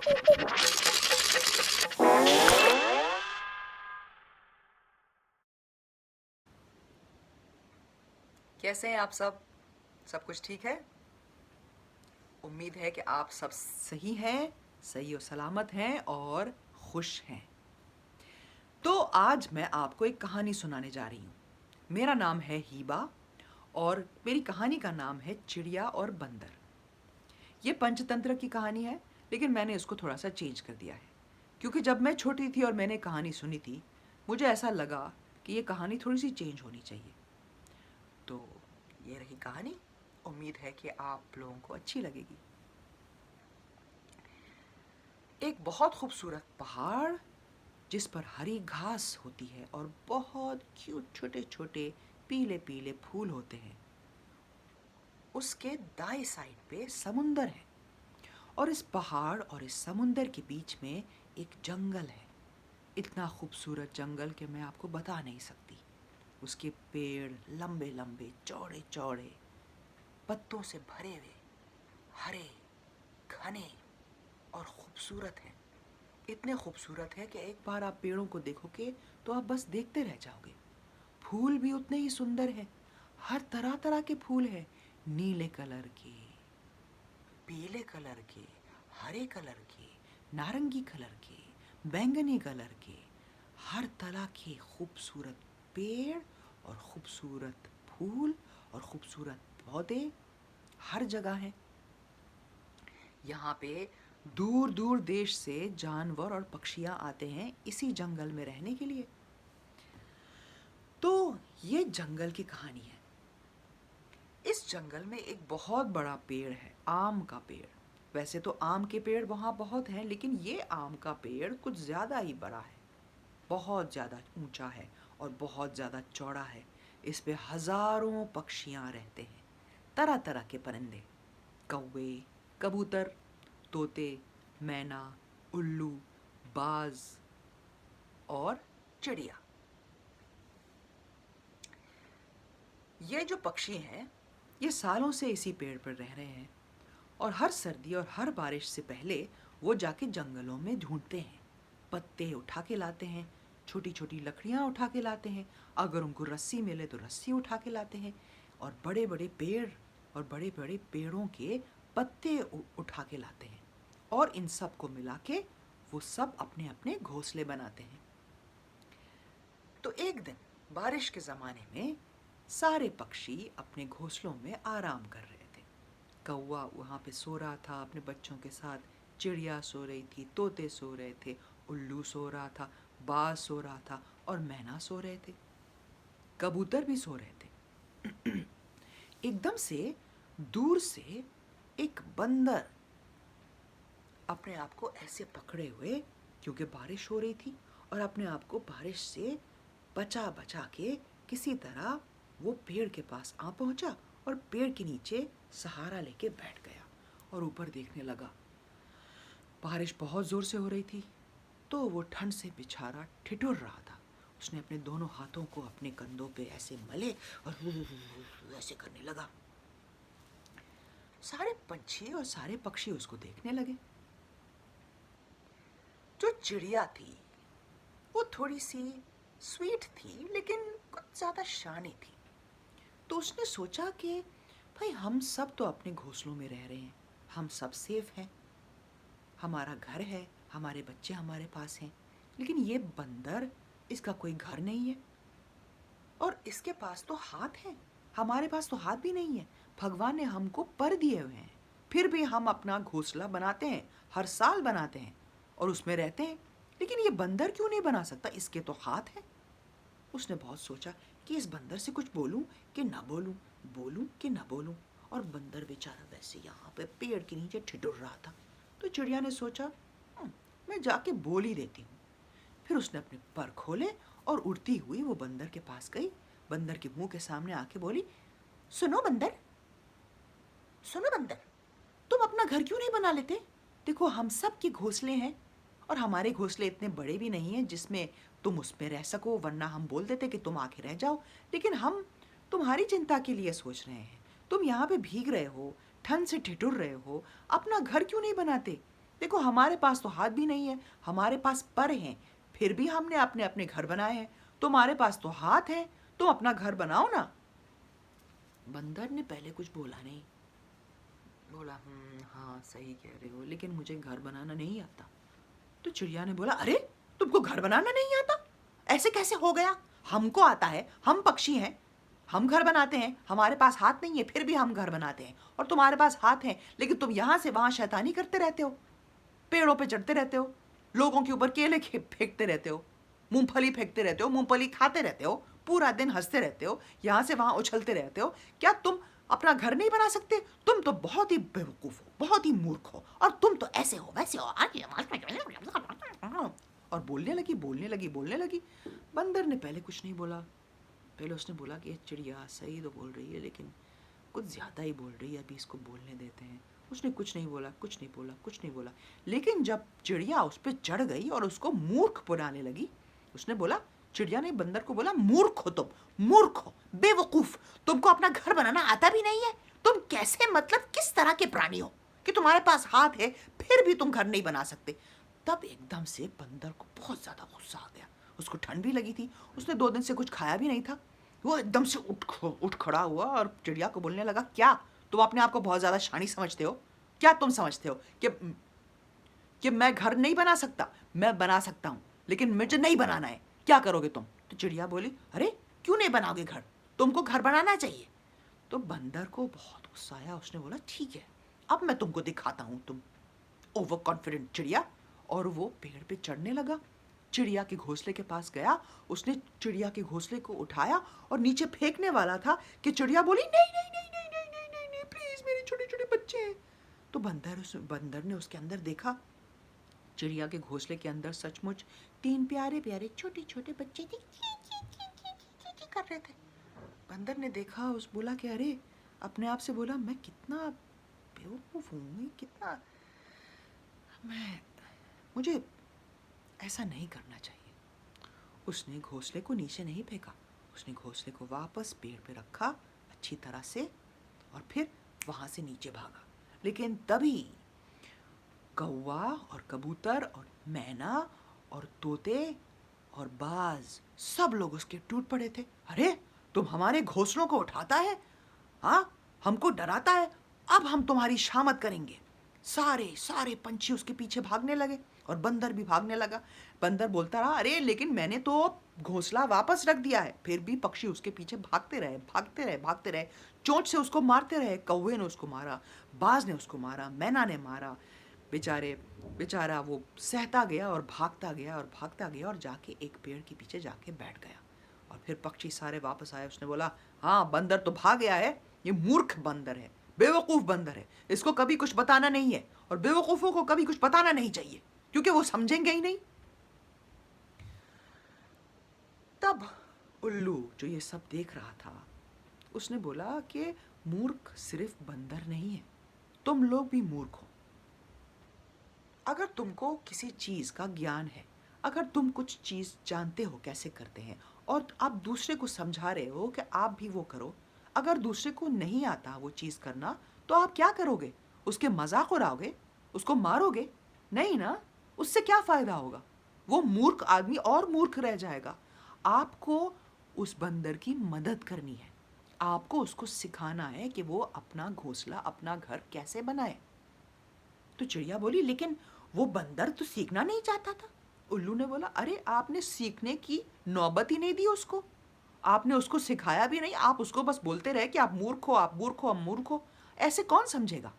कैसे हैं आप सब? सब कुछ ठीक है? उम्मीद है कि आप सब सही हैं, सही और सलामत हैं और खुश हैं। तो आज मैं आपको एक कहानी सुनाने जा रही हूँ। मेरा नाम है हीबा और मेरी कहानी का नाम है चिड़िया और बंदर। ये पंचतंत्र की कहानी है, लेकिन मैंने इसको थोड़ा सा चेंज कर दिया है, क्योंकि जब मैं छोटी थी और मैंने कहानी सुनी थी, मुझे ऐसा लगा कि ये कहानी थोड़ी सी चेंज होनी चाहिए। तो ये रही कहानी। उम्मीद है कि आप लोगों को अच्छी लगेगी। एक बहुत खूबसूरत पहाड़ जिस पर हरी घास होती है और बहुत क्यूट छोटे छोटे पीले पीले फूल होते हैं, उसके दाएं साइड पे समुंदर है। और इस पहाड़ और इस समुंदर के बीच में एक जंगल है। इतना खूबसूरत जंगल कि मैं आपको बता नहीं सकती। उसके पेड़ लंबे लंबे चौड़े चौड़े पत्तों से भरे हुए, हरे, घने और खूबसूरत हैं। इतने खूबसूरत है कि एक बार आप पेड़ों को देखोगे तो आप बस देखते रह जाओगे। फूल भी उतने ही सुंदर हैं। हर तरह तरह के फूल हैं, नीले कलर के, पीले कलर के, हरे कलर के, नारंगी कलर के, बैंगनी कलर के। हर तरह के खूबसूरत पेड़ और खूबसूरत फूल और खूबसूरत पौधे हर जगह हैं। यहाँ पे दूर दूर देश से जानवर और पक्षियाँ आते हैं इसी जंगल में रहने के लिए। तो ये जंगल की कहानी है। इस जंगल में एक बहुत बड़ा पेड़ है, आम का पेड़। वैसे तो आम के पेड़ वहाँ बहुत हैं, लेकिन ये आम का पेड़ कुछ ज़्यादा ही बड़ा है, बहुत ज़्यादा ऊंचा है और बहुत ज़्यादा चौड़ा है। इस पे हज़ारों पक्षियाँ रहते हैं, तरह तरह के परिंदे, कौवे, कबूतर, तोते, मैना, उल्लू, बाज और चिड़िया। ये जो पक्षी हैं, ये सालों से इसी पेड़ पर रह रहे हैं और हर सर्दी और हर बारिश से पहले वो जाके जंगलों में ढूंढते हैं, पत्ते उठा के लाते हैं, छोटी छोटी लकड़ियाँ उठा के लाते हैं, अगर उनको रस्सी मिले तो रस्सी उठा के लाते हैं, और बड़े बड़े पेड़ और बड़े बड़े पेड़ों के पत्ते उठा के लाते हैं, और इन सब को मिला के वो सब अपने अपने घोंसले बनाते हैं। तो एक दिन बारिश के ज़माने में सारे पक्षी अपने घोंसलों में आराम कर रहे थे। कौवा वहाँ पे सो रहा था अपने बच्चों के साथ, चिड़िया सो रही थी, तोते सो रहे थे, उल्लू सो रहा था, बाज सो रहा था और मैना सो रहे थे, कबूतर भी सो रहे थे। एकदम से दूर से एक बंदर अपने आप को ऐसे पकड़े हुए, क्योंकि बारिश हो रही थी, और अपने आप को बारिश से बचा बचा के किसी तरह वो पेड़ के पास आ पहुंचा और पेड़ के नीचे सहारा लेके बैठ गया और ऊपर देखने लगा। बारिश बहुत ज़ोर से हो रही थी, तो वो ठंड से बेचारा ठिठुर रहा था। उसने अपने दोनों हाथों को अपने कंधों पे ऐसे मले और ऐसे करने लगा। सारे पंछी और सारे पक्षी उसको देखने लगे। जो चिड़िया थी वो थोड़ी सी स्वीट थी, लेकिन कुछ ज़्यादा शानी थी। तो उसने सोचा कि भाई हम सब तो अपने घोंसलों में रह रहे हैं, हम सब सेफ हैं, हमारा घर है, हमारे बच्चे हमारे पास हैं, लेकिन ये बंदर, इसका कोई घर नहीं है और इसके पास तो हाथ हैं, हमारे पास तो हाथ भी नहीं है। भगवान ने हमको पर दिए हुए हैं, फिर भी हम अपना घोंसला बनाते हैं, हर साल बनाते हैं और उसमें रहते हैं, लेकिन ये बंदर क्यों नहीं बना सकता, इसके तो हाथ हैं। उसने बहुत सोचा कि इस बंदर से कुछ बोलूं कि ना बोलूं, बोलूं कि ना बोलूं, और बंदर बेचारा वैसे यहाँ पे पेड़ के नीचे ठिठुर रहा था। तो चिड़िया ने सोचा, मैं जाके बोल ही देती हूँ। फिर उसने अपने पर खोले और उड़ती हुई वो बंदर के पास गई, बंदर के मुंह के सामने आके बोली, सुनो बंदर, सुनो बंदर, तुम अपना घर क्यों नहीं बना लेते? देखो हम सब के घोंसले हैं और हमारे घोंसले इतने बड़े भी नहीं हैं जिसमें तुम उसमें रह सको, वरना हम बोल देते कि तुम आके रह जाओ। लेकिन हम तुम्हारी चिंता के लिए सोच रहे हैं, तुम यहाँ पे भीग रहे हो, ठंड से ठिठुर रहे हो, अपना घर क्यों नहीं बनाते? देखो हमारे पास तो हाथ भी नहीं है, हमारे पास पर हैं, फिर भी हमने अपने अपने घर बनाए हैं। तुम्हारे पास तो हाथ है, तुम अपना घर बनाओ ना। बंदर ने पहले कुछ बोला नहीं, बोला हाँ सही कह रहे हो, लेकिन मुझे घर बनाना नहीं आता। तो चिड़िया ने बोला, अरे तुमको घर बनाना नहीं आता, ऐसे कैसे हो गया? हमको आता है, हम पक्षी हैं, हम घर बनाते हैं, हमारे पास हाथ नहीं है फिर भी हम घर बनाते हैं, और तुम्हारे पास हाथ है लेकिन तुम यहाँ से वहाँ शैतानी करते रहते हो, पेड़ों पे चढ़ते रहते हो, लोगों के ऊपर केले फेंकते रहते हो, मूंगफली फेंकते रहते हो, मूंगफली खाते रहते हो, पूरा दिन हंसते रहते हो, यहाँ से वहाँ उछलते रहते हो। क्या तुम अपना घर नहीं बना सकते? तुम तो बहुत ही बेवकूफ़ हो, बहुत ही मूर्ख हो, और तुम तो ऐसे हो वैसे हो। और बोलने लगी बोलने लगी बोलने लगी। बंदर ने पहले कुछ नहीं बोला, पहले उसने बोला कि चिड़िया सही तो बोल रही है लेकिन कुछ ज़्यादा ही बोल रही है, अभी इसको बोलने देते हैं। उसने कुछ नहीं बोला, कुछ नहीं बोला, कुछ नहीं बोला। लेकिन जब चिड़िया उस पर चढ़ गई और उसको मूर्ख बनाने लगी, उसने बोला, चिड़िया ने बंदर को बोला, मूर्ख हो तुम, मूर्ख हो, बेवकूफ़, तुमको अपना घर बनाना आता भी नहीं है। तुम कैसे, मतलब किस तरह के प्राणी हो कि तुम्हारे पास हाथ है फिर भी तुम घर नहीं बना सकते? तब एकदम से बंदर को बहुत ज़्यादा गुस्सा आ गया। उसको ठंड भी लगी थी, उसने 2 दिन से कुछ खाया भी नहीं था। वो एकदम से उठ खड़ा हुआ और चिड़िया को बोलने लगा, क्या तुम अपने आप को बहुत ज़्यादा शानी समझते हो? क्या तुम समझते हो कि मैं घर नहीं बना सकता? मैं बना सकता हूँ, लेकिन मुझे नहीं बनाना है। क्या करोगे तुम? तो चिड़िया बोली, अरे क्यों नहीं बनाओगे घर? तुमको घर बनाना चाहिए। तो बंदर को बहुत गुस्सा आया, उसने बोला, ठीक है, अब मैं तुमको दिखाता हूँ, तुम ओवर कॉन्फिडेंट चिड़िया। और वो पेड़ पे चढ़ने लगा, चिड़िया के घोंसले के पास गया, उसने चिड़िया के घोंसले को उठाया और नीचे फेंकने वाला था कि चिड़िया बोली, नहीं नहीं नहीं नहीं नहीं नहीं नहीं नहीं, प्लीज, मेरे छोटे छोटे बच्चे हैं। तो बंदर ने उसके अंदर देखा, चिड़िया के घोंसले के अंदर सचमुच 3 प्यारे प्यारे छोटे छोटे बच्चे थे, कर रहे थे। बंदर ने देखा, उस बोला कि अरे, अपने आप से बोला, मैं कितना बेवकूफ़ हूँ, कितना, मुझे ऐसा नहीं करना चाहिए। उसने घोंसले को नीचे नहीं फेंका, उसने घोंसले को वापस पेड़ पे रखा अच्छी तरह से, और फिर वहाँ से नीचे भागा। लेकिन तभी कौवा और कबूतर और मैना और तोते और बाज सब लोग उसके टूट पड़े थे। अरे, तुम हमारे घोंसलों को उठाता है, हाँ, हमको डराता है, अब हम तुम्हारी शामत करेंगे। सारे सारे पंछी उसके पीछे भागने लगे और बंदर भी भागने लगा। बंदर बोलता रहा, अरे लेकिन मैंने तो घोंसला वापस रख दिया है। फिर भी पक्षी उसके पीछे भागते रहे भागते रहे भागते रहे, चोंच से उसको मारते रहे। कौवे ने उसको मारा, बाज ने उसको मारा, मैना ने मारा। बेचारा वो सहता गया और भागता गया और भागता गया और जाके एक पेड़ के पीछे जाके बैठ गया। और फिर पक्षी सारे वापस आए। उसने बोला, हाँ, बंदर तो भाग गया है, ये मूर्ख बंदर है, बेवकूफ़ बंदर है, इसको कभी कुछ बताना नहीं है, और बेवकूफ़ों को कभी कुछ बताना नहीं चाहिए क्योंकि वो समझेंगे ही नहीं। तब उल्लू, जो ये सब देख रहा था, उसने बोला कि मूर्ख सिर्फ बंदर नहीं है, तुम लोग भी मूर्ख हो। अगर तुमको किसी चीज़ का ज्ञान है, अगर तुम कुछ चीज़ जानते हो कैसे करते हैं, और आप दूसरे को समझा रहे हो कि आप भी वो करो, अगर दूसरे को नहीं आता वो चीज़ करना, तो आप क्या करोगे? उसके मजाक उड़ाओगे? उसको मारोगे? नहीं ना, उससे क्या फ़ायदा होगा? वो मूर्ख आदमी और मूर्ख रह जाएगा। आपको उस बंदर की मदद करनी है, आपको उसको सिखाना है कि वो अपना घोंसला, अपना घर कैसे बनाए। तो चिड़िया बोली, लेकिन वो बंदर तो सीखना नहीं चाहता था। उल्लू ने बोला, अरे आपने सीखने की नौबत ही नहीं दी उसको, आपने उसको सिखाया भी नहीं, आप उसको बस बोलते रहे कि आप मूर्ख हो, आप मूर्ख हो, आप मूर्ख हो। ऐसे कौन समझेगा?